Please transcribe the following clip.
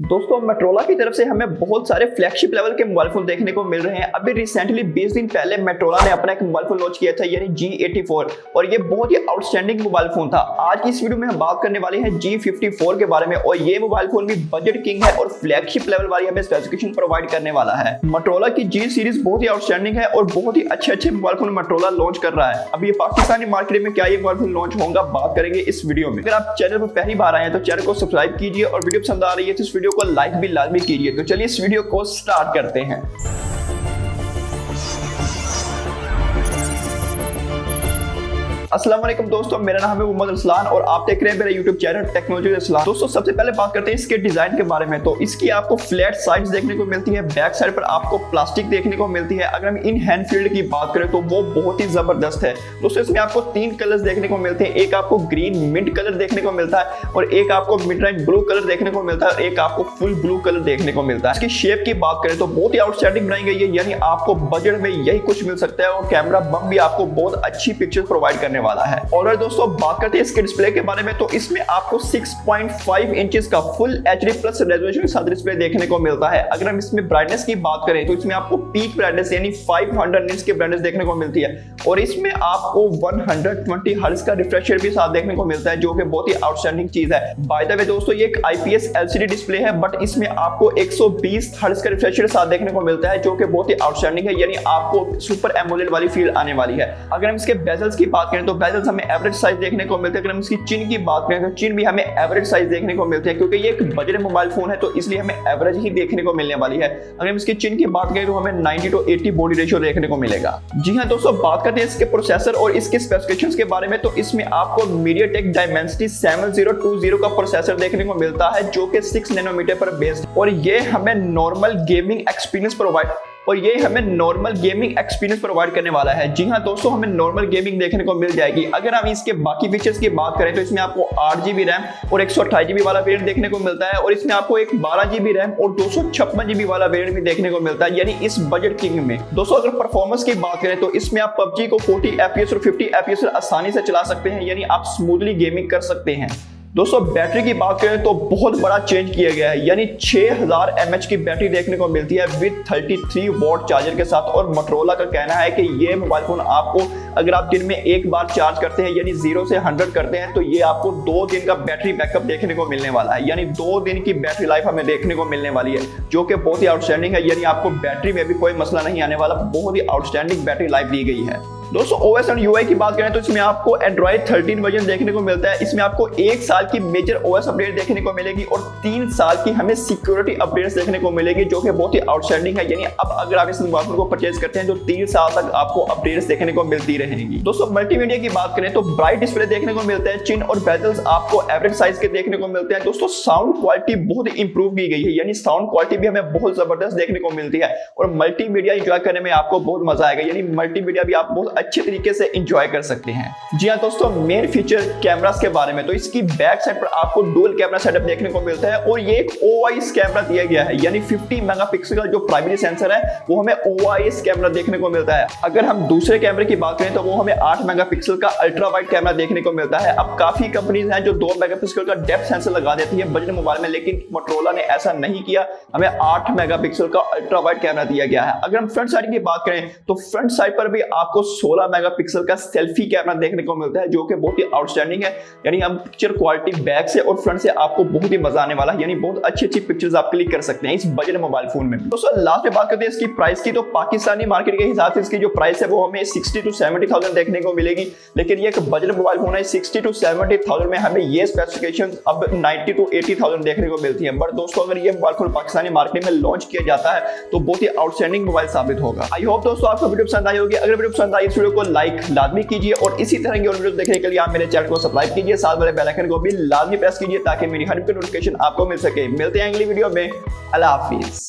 दोस्तों मेट्रोला की तरफ से हमें बहुत सारे फ्लैगशिप लेवल के मोबाइल फोन देखने को मिल रहे हैं। अभी रिसेंटली 20 दिन पहले मेट्रोला ने अपना एक मोबाइल फोन लॉन्च किया था यानी G84 और ये बहुत ही आउटस्टैंडिंग मोबाइल फोन था। आज की इस वीडियो में हम बात करने वाले हैं G54 के बारे में और ये मोबाइल फोन भी बजट किंग है और फ्लैगशिप लेवल वाली हमें स्पेसिफिकेशन प्रोवाइड करने वाला है। मेट्रोला की G सीरीज बहुत ही आउटस्टैंडिंग है और बहुत ही अच्छे मोबाइल फोन मेट्रोला लॉन्च कर रहा है। अब ये पाकिस्तानी मार्केट में क्या ये मोबाइल फोन लॉन्च होगा बात करेंगे इस वीडियो में। अगर आप चैनल पर पहली बार आए हैं तो चैनल को सब्सक्राइब कीजिए और वीडियो पसंद आ रही है तो इस वीडियो को लाइक भी लाजमी कीजिए। तो चलिए इस वीडियो को स्टार्ट करते हैं। अस्सलाम वालेकुम दोस्तों, मेरा नाम है मोहम्मद अरसलान और आप देख रहे हैं मेरा YouTube चैनल टेक्नोलॉजी अरसलान। दोस्तों सबसे पहले बात करते हैं इसके डिजाइन के बारे में। तो इसकी आपको फ्लैट साइड्स देखने को मिलती है, बैक साइड पर आपको प्लास्टिक देखने को मिलती है। अगर हम इन हैंड फील्ड की बात करें तो वो बहुत ही जबरदस्त है। दोस्तों इसमें आपको 3 कलर्स देखने को मिलते हैं, एक आपको ग्रीन मिंट कलर देखने को मिलता है और एक आपको मिड रेंज ब्लू कलर देखने को मिलता है और एक आपको फुल ब्लू कलर देखने को मिलता है। इसकी शेप की बात करें तो बहुत ही आउटस्टैंडिंग बनाई गई है, यानी आपको बजट में यही कुछ मिल सकता है और कैमरा बम भी आपको बहुत अच्छी पिक्चर प्रोवाइड करने वाला है। और दोस्तों बात करते हैं इसके डिस्प्ले के बारे में। तो इसमें आपको 6.5 इंचेस का फुल HD प्लस रेजोल्यूशन के साथ डिस्प्ले देखने को मिलता है। अगर हम इसमें ब्राइटनेस की बात करें तो इसमें आपको पीक ब्राइटनेस यानी 500 निट्स की ब्राइटनेस देखने को मिलती है और इसमें आपको 120 हर्ट्ज का रिफ्रेश रेट भी साथ देखने को मिलता है, जो कि बहुत ही आउटस्टैंडिंग चीज है। बाय द वे दोस्तों ये एक IPS LCD डिस्प्ले है, बट इसमें आपको 120 हर्ट्ज का रिफ्रेश रेट साथ देखने को मिलता है, जो कि बहुत ही आउटस्टैंडिंग है, यानी आपको सुपर एमोलेड वाली फील आने वाली है। अगर हम इसके बेजल्स की बात करें तो बेजल्स हमें एवरेज साइज देखने को मिलते हैं। अगर हम इसकी चिन की बात करें तो चिन भी हमें एवरेज साइज देखने को मिलते हैं, क्योंकि ये एक बजट मोबाइल फोन है तो इसलिए हमें एवरेज ही देखने को मिलने वाली है। अगर हम इसकी चिन की बात करें तो हमें 90:80 बॉडी रेशियो देखने को मिलेगा। जी हाँ दोस्तों, बात करते हैं इसके प्रोसेसर और इसके स्पेसिफिकेशंस के बारे में। तो इसमें आपको MediaTek Dimensity 7020 का प्रोसेसर देखने को मिलता है, जो कि 6 नैनोमीटर पर बेस्ड और ये हमें नॉर्मल गेमिंग एक्सपीरियंस प्रोवाइड करने वाला है। जी हाँ दोस्तों, हमें नॉर्मल गेमिंग देखने को मिल जाएगी। अगर हम इसके बाकी फीचर्स की बात करें तो इसमें आपको 8GB रैम और 128GB वाला वेरिएंट देखने को मिलता है और इसमें आपको एक 12GB रैम और 256GB वाला वेरिएंट भी देखने को मिलता है, यानी इस बजट किंग में। दोस्तों अगर परफॉर्मेंस की बात करें तो इसमें आप PUBG को 40 FPS और 50 FPS आसानी से चला सकते हैं, यानी आप स्मूथली गेमिंग कर सकते हैं। दोस्तों बैटरी की बात करें तो बहुत बड़ा चेंज किया गया है, यानी 6000 mAh की बैटरी देखने को मिलती है विद 33 वॉट चार्जर के साथ। और मोटोरोला का कहना है कि ये मोबाइल फोन आपको अगर आप दिन में एक बार चार्ज करते हैं यानी 0 से 100 करते हैं तो ये आपको 2 दिन का बैटरी बैकअप देखने को मिलने वाला है, यानी 2 दिन की बैटरी लाइफ हमें देखने को मिलने वाली है, जो कि बहुत ही आउटस्टैंडिंग है। यानी आपको बैटरी में भी कोई मसला नहीं आने वाला, बहुत ही आउटस्टैंडिंग बैटरी लाइफ दी गई है। दोस्तों OS और UI की बात करें तो इसमें आपको Android 13 वर्जन देखने को मिलता है। इसमें आपको 1 साल की मेजर OS अपडेट देखने को मिलेगी और 3 साल की हमें सिक्योरिटी अपडेट्स देखने को मिलेगी, जो कि बहुत ही आउटस्टैंडिंग है। यानी अब अगर आप इस मोबाइल फोन को परचेज करते हैं तो 3 साल तक आपको अपडेट्स देखने को मिलती रहेंगी। दोस्तों मल्टीमीडिया की बात करें तो ब्राइट डिस्प्ले देखने को मिलता है, चिन और बेजल्स आपको एवरेज साइज के देखने को मिलते हैं। दोस्तों साउंड क्वालिटी बहुत ही इंप्रूव की गई है, यानी साउंड क्वालिटी भी हमें बहुत जबरदस्त देखने को मिलती है और मल्टीमीडिया एंजॉय करने में आपको बहुत मजा आएगा, यानी मल्टीमीडिया भी आप बहुत अच्छे तरीके से एंजॉय कर सकते हैं। जी हाँ दोस्तों, मेन फीचर कैमरास के बारे में। तो इसकी बैक साइड पर आपको डुअल कैमरा सेटअप देखने को मिलता है और ये एक OIS कैमरा दिया गया है, यानी 50 मेगापिक्सल का जो प्राइमरी सेंसर है वो हमें OIS कैमरा देखने को मिलता है। अगर हम दूसरे कैमरे की बात करें तो वो हमें 8 मेगापिक्सल का अल्ट्रा वाइड कैमरा देखने को मिलता है। अब काफी कंपनीज हैं जो 2 मेगापिक्सल का डेप्थ सेंसर लगा देती है बजट मोबाइल में, लेकिन मोटोरोला ने ऐसा नहीं किया, हमें 8 मेगापिक्सल का अल्ट्रा वाइड कैमरा दिया गया है। अगर हम फ्रंट साइड की बात करें तो फ्रंट साइड पर भी आपको 16 मेगापिक्सल का सेल्फी कैमरा देखने को मिलता है, जो कि बहुत ही आउटस्टैंडिंग है। यानी हम पिक्चर क्वालिटी बैक से और फ्रंट से आपको बहुत ही मजा आने वाला है, यानी बहुत अच्छी पिक्चर्स आप क्लिक कर सकते हैं इस बजट मोबाइल फोन में। दोस्तों लास्ट में बात करते हैं इसकी प्राइस की। तो पाकिस्तानी मार्केट के हिसाब से इसकी जो प्राइस है वो हमें 60 to 70,000 देखने को मिलेगी, लेकिन ये एक बजट मोबाइल फोन है। 60 to 70,000 में हमें ये स्पेसिफिकेशन अब 90 to 80,000 देखने को मिलती है। बट दोस्तों अगर ये मोबाइल फोन पाकिस्तानी मार्केट में लॉन्च किया जाता है तो बहुत ही आउटस्टैंडिंग मोबाइल साबित होगा। आई होप दोस्तों आपको वीडियो पसंद आई होगी। अगर वीडियो पसंद आई इस वीडियो को लाइक लाजमी कीजिए और इसी तरह की और वीडियो देखने के लिए आप मेरे चैनल को सब्सक्राइब कीजिए, साथ वाले बेल आइकन को भी लाजमी प्रेस कीजिए ताकि मेरी हर नोटिफिकेशन आपको मिल सके। मिलते हैं अगली वीडियो में। अल्लाह हाफिज।